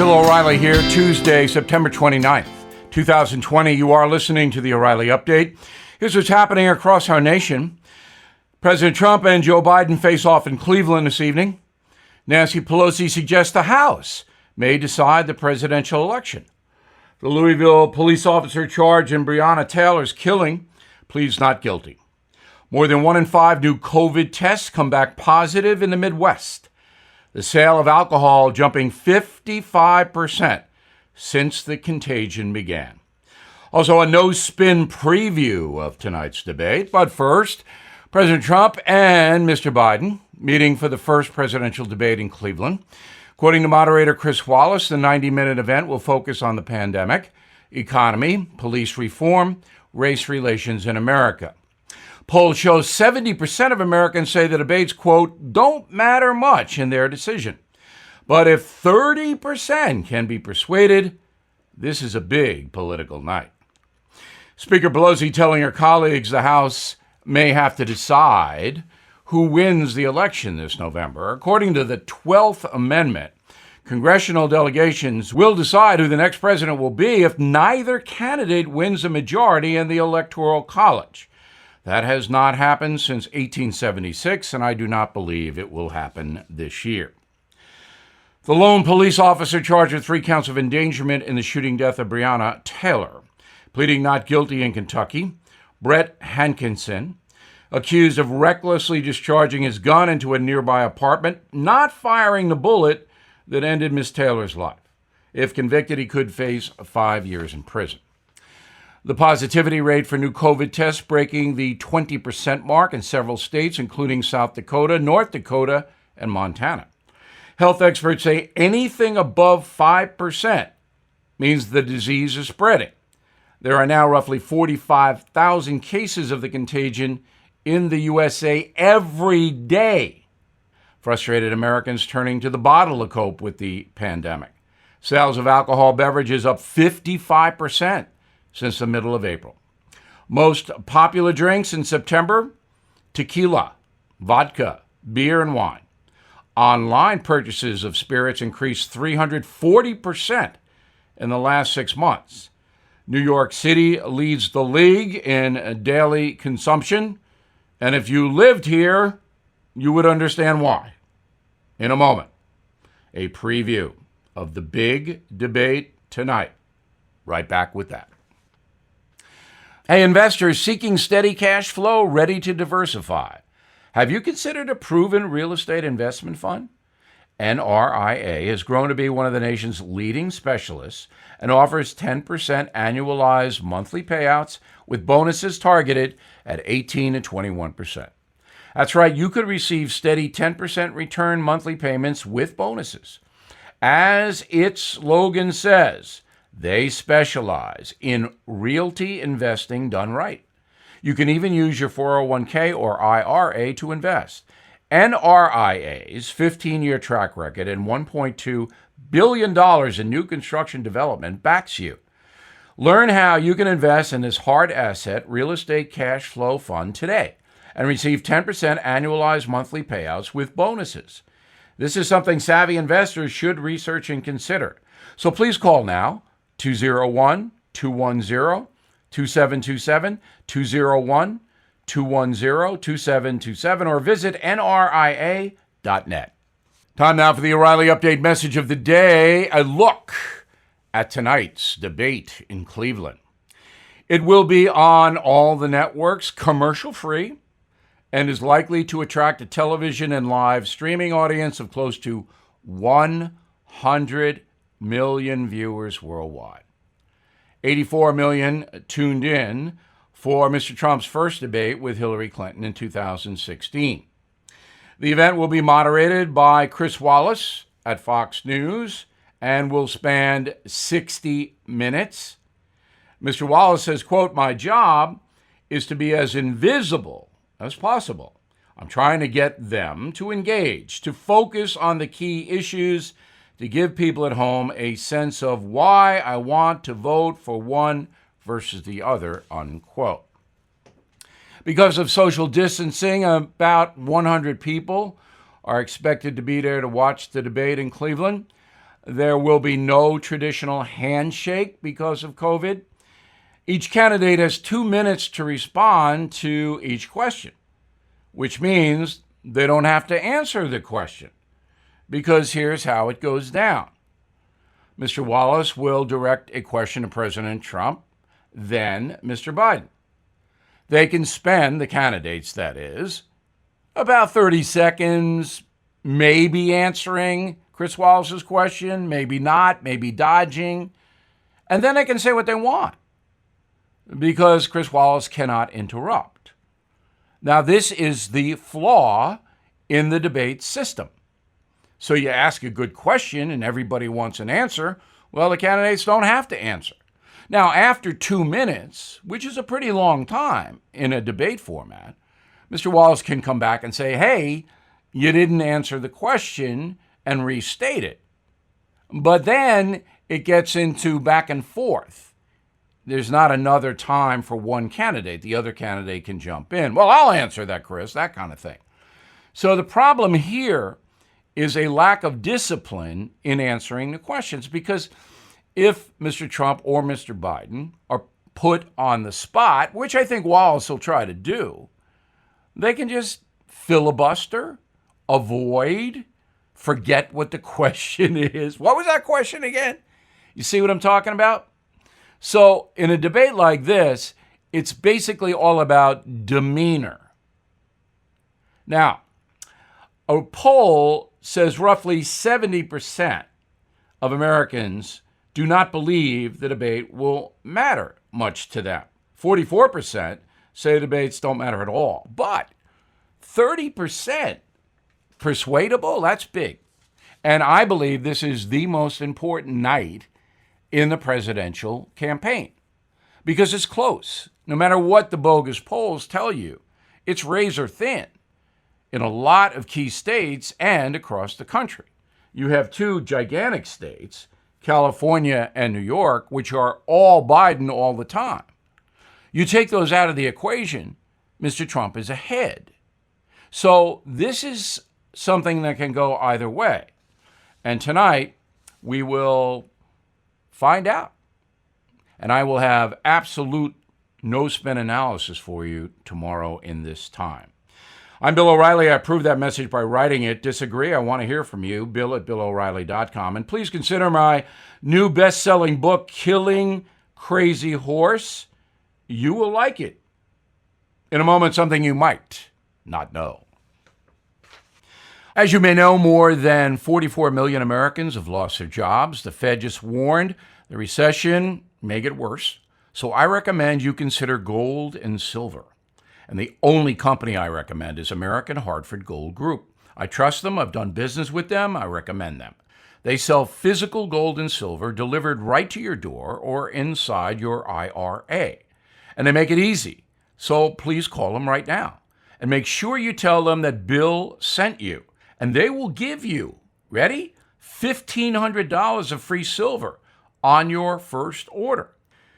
Bill O'Reilly here, Tuesday, September 29th, 2020. You are listening to the O'Reilly Update. Here's what's happening across our nation. President Trump and Joe Biden face off in Cleveland this evening. Nancy Pelosi suggests the House may decide the presidential election. The Louisville police officer charged in Breonna Taylor's killing pleads not guilty. More than 1 in 5 new COVID tests come back positive in the Midwest. The sale of alcohol jumping 55% since the contagion began. Also, a no-spin preview of tonight's debate. But first, President Trump and Mr. Biden meeting for the first presidential debate in Cleveland. According to moderator Chris Wallace, the 90-minute event will focus on the pandemic, economy, police reform, race relations in America. Polls show 70% of Americans say the debates, quote, don't matter much in their decision. But if 30% can be persuaded, this is a big political night. Speaker Pelosi telling her colleagues the House may have to decide who wins the election this November. According to the 12th Amendment, congressional delegations will decide who the next president will be if neither candidate wins a majority in the Electoral College. That has not happened since 1876, and I do not believe it will happen this year. The lone police officer charged with 3 counts of endangerment in the shooting death of Breonna Taylor, pleading not guilty in Kentucky. Brett Hankinson, accused of recklessly discharging his gun into a nearby apartment, not firing the bullet that ended Miss Taylor's life. If convicted, he could face 5 years in prison. The positivity rate for new COVID tests breaking the 20% mark in several states, including South Dakota, North Dakota, and Montana. Health experts say anything above 5% means the disease is spreading. There are now roughly 45,000 cases of the contagion in the USA every day. Frustrated Americans turning to the bottle to cope with the pandemic. Sales of alcohol beverages up 55% since the middle of April. Most popular drinks in September: tequila, vodka, beer, and wine. Online purchases of spirits increased 340% in the last 6 months. New York City leads the league in daily consumption, and if you lived here, you would understand why. In a moment, a preview of the big debate tonight. Right back with that. Hey, investors seeking steady cash flow, ready to diversify. Have you considered a proven real estate investment fund? NRIA has grown to be one of the nation's leading specialists and offers 10% annualized monthly payouts with bonuses targeted at 18 to 21%. That's right, you could receive steady 10% return monthly payments with bonuses. As its slogan says, they specialize in realty investing done right. You can even use your 401k or IRA to invest. NRIA's 15-year track record and $1.2 billion in new construction development backs you. Learn how you can invest in this hard asset real estate cash flow fund today and receive 10% annualized monthly payouts with bonuses. This is something savvy investors should research and consider. So please call now, 201-210-2727, 201-210-2727, or visit nria.net. Time now for the O'Reilly Update message of the day, a look at tonight's debate in Cleveland. It will be on all the networks, commercial-free, and is likely to attract a television and live streaming audience of close to 100 million viewers worldwide. 84 million tuned in for Mr. Trump's first debate with Hillary Clinton in 2016. The event will be moderated by Chris Wallace at Fox News and will span 60 minutes. Mr. Wallace says, quote, "My job is to be as invisible as possible. I'm trying to get them to engage, to focus on the key issues, to give people at home a sense of why I want to vote for one versus the other," unquote. Because of social distancing, about 100 people are expected to be there to watch the debate in Cleveland. There will be no traditional handshake because of COVID. Each candidate has 2 minutes to respond to each question, which means they don't have to answer the question, because here's how it goes down. Mr. Wallace will direct a question to President Trump, then Mr. Biden. They can spend, the candidates that is, about 30 seconds maybe answering Chris Wallace's question, maybe not, maybe dodging, and then they can say what they want because Chris Wallace cannot interrupt. Now, this is the flaw in the debate system. So you ask a good question and everybody wants an answer. Well, the candidates don't have to answer. Now, after 2 minutes, which is a pretty long time in a debate format, Mr. Wallace can come back and say, hey, you didn't answer the question, and restate it. But then it gets into back and forth. There's not another time for one candidate. The other candidate can jump in. Well, I'll answer that, Chris, that kind of thing. So the problem here is a lack of discipline in answering the questions, because if Mr. Trump or Mr. Biden are put on the spot, which I think Wallace will try to do, they can just filibuster, avoid, forget what the question is. What was that question again? You see what I'm talking about? So in a debate like this, it's basically all about demeanor. Now, a poll says roughly 70% of Americans do not believe the debate will matter much to them. 44% say debates don't matter at all. But 30% persuadable, that's big. And I believe this is the most important night in the presidential campaign because it's close. No matter what the bogus polls tell you, it's razor thin in a lot of key states and across the country. You have two gigantic states, California and New York, which are all Biden all the time. You take those out of the equation, Mr. Trump is ahead. So this is something that can go either way. And tonight, we will find out. And I will have absolute no-spin analysis for you tomorrow in this time. I'm Bill O'Reilly. I approve that message by writing it. Disagree? I want to hear from you. Bill@BillO'Reilly.com. And please consider my new best-selling book, Killing Crazy Horse. You will like it. In a moment, something you might not know. As you may know, more than 44 million Americans have lost their jobs. The Fed just warned the recession may get worse. So I recommend you consider gold and silver. And the only company I recommend is American Hartford Gold Group. I trust them. I've done business with them. I recommend them. They sell physical gold and silver delivered right to your door or inside your IRA. And they make it easy. So please call them right now. And make sure you tell them that Bill sent you. And they will give you, ready? $1,500 of free silver on your first order.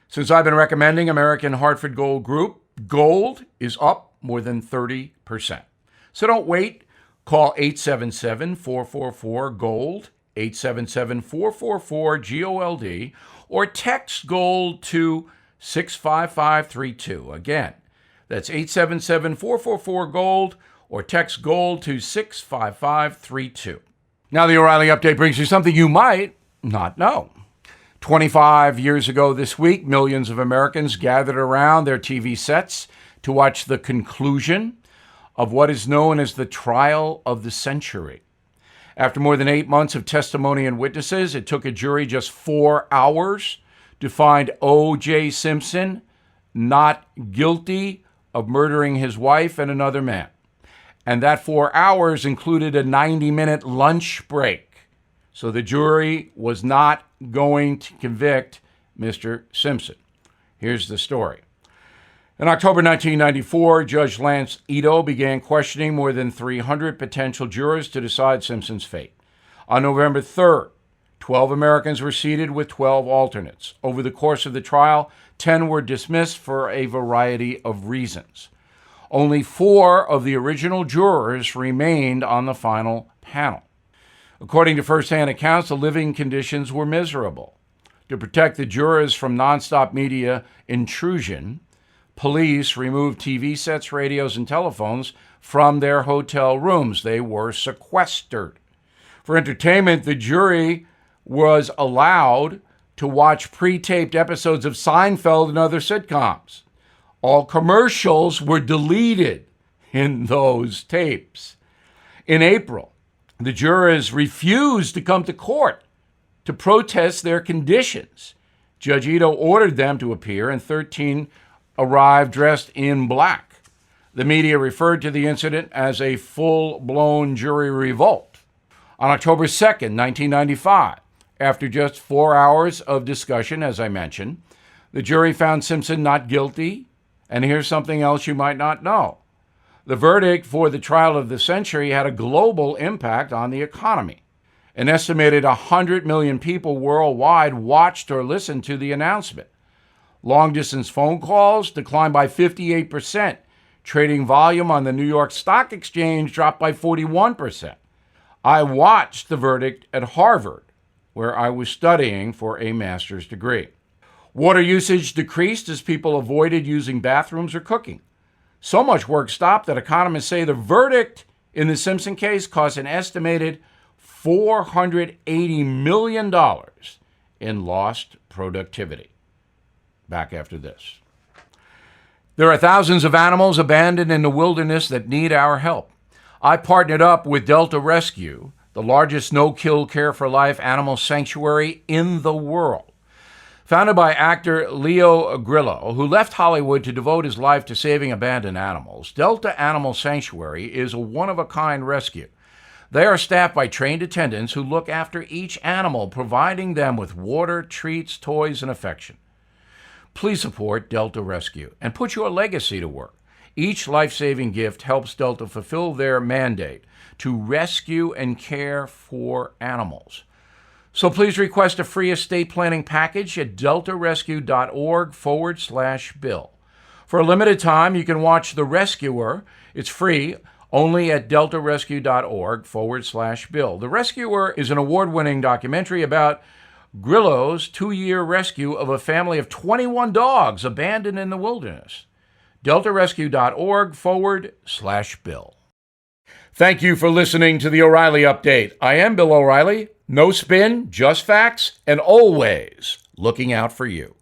Since I've been recommending American Hartford Gold Group, gold is up more than 30%. So don't wait. Call 877-444-GOLD, 877-444-GOLD, or text GOLD to 65532. Again, that's 877-444-GOLD, or text GOLD to 65532. Now the O'Reilly Update brings you something you might not know. 25 years ago this week, millions of Americans gathered around their TV sets to watch the conclusion of what is known as the trial of the century. After more than 8 months of testimony and witnesses, it took a jury just 4 hours to find O.J. Simpson not guilty of murdering his wife and another man. And that 4 hours included a 90-minute lunch break. So the jury was not going to convict Mr. Simpson. Here's the story. In October 1994, Judge Lance Ito began questioning more than 300 potential jurors to decide Simpson's fate. On November 3rd, 12 Americans were seated with 12 alternates. Over the course of the trial, 10 were dismissed for a variety of reasons. Only 4 of the original jurors remained on the final panel. According to firsthand accounts, the living conditions were miserable. To protect the jurors from nonstop media intrusion, police removed TV sets, radios, and telephones from their hotel rooms. They were sequestered. For entertainment, the jury was allowed to watch pre-taped episodes of Seinfeld and other sitcoms. All commercials were deleted in those tapes. In April, the jurors refused to come to court to protest their conditions. Judge Ito ordered them to appear, and 13 arrived dressed in black. The media referred to the incident as a full-blown jury revolt. On October 2nd, 1995, after just 4 hours of discussion, as I mentioned, the jury found Simpson not guilty. And here's something else you might not know. The verdict for the trial of the century had a global impact on the economy. An estimated 100 million people worldwide watched or listened to the announcement. Long-distance phone calls declined by 58%. Trading volume on the New York Stock Exchange dropped by 41%. I watched the verdict at Harvard, where I was studying for a master's degree. Water usage decreased as people avoided using bathrooms or cooking. So much work stopped that economists say the verdict in the Simpson case cost an estimated $480 million in lost productivity. Back after this. There are thousands of animals abandoned in the wilderness that need our help. I partnered up with Delta Rescue, the largest no-kill care-for-life animal sanctuary in the world. Founded by actor Leo Grillo, who left Hollywood to devote his life to saving abandoned animals, Delta Animal Sanctuary is a one-of-a-kind rescue. They are staffed by trained attendants who look after each animal, providing them with water, treats, toys, and affection. Please support Delta Rescue and put your legacy to work. Each life-saving gift helps Delta fulfill their mandate to rescue and care for animals. So please request a free estate planning package at deltarescue.org/bill. For a limited time, you can watch The Rescuer. It's free only at deltarescue.org/bill. The Rescuer is an award-winning documentary about Grillo's 2-year rescue of a family of 21 dogs abandoned in the wilderness. deltarescue.org/bill. Thank you for listening to the O'Reilly Update. I am Bill O'Reilly. No spin, just facts, and always looking out for you.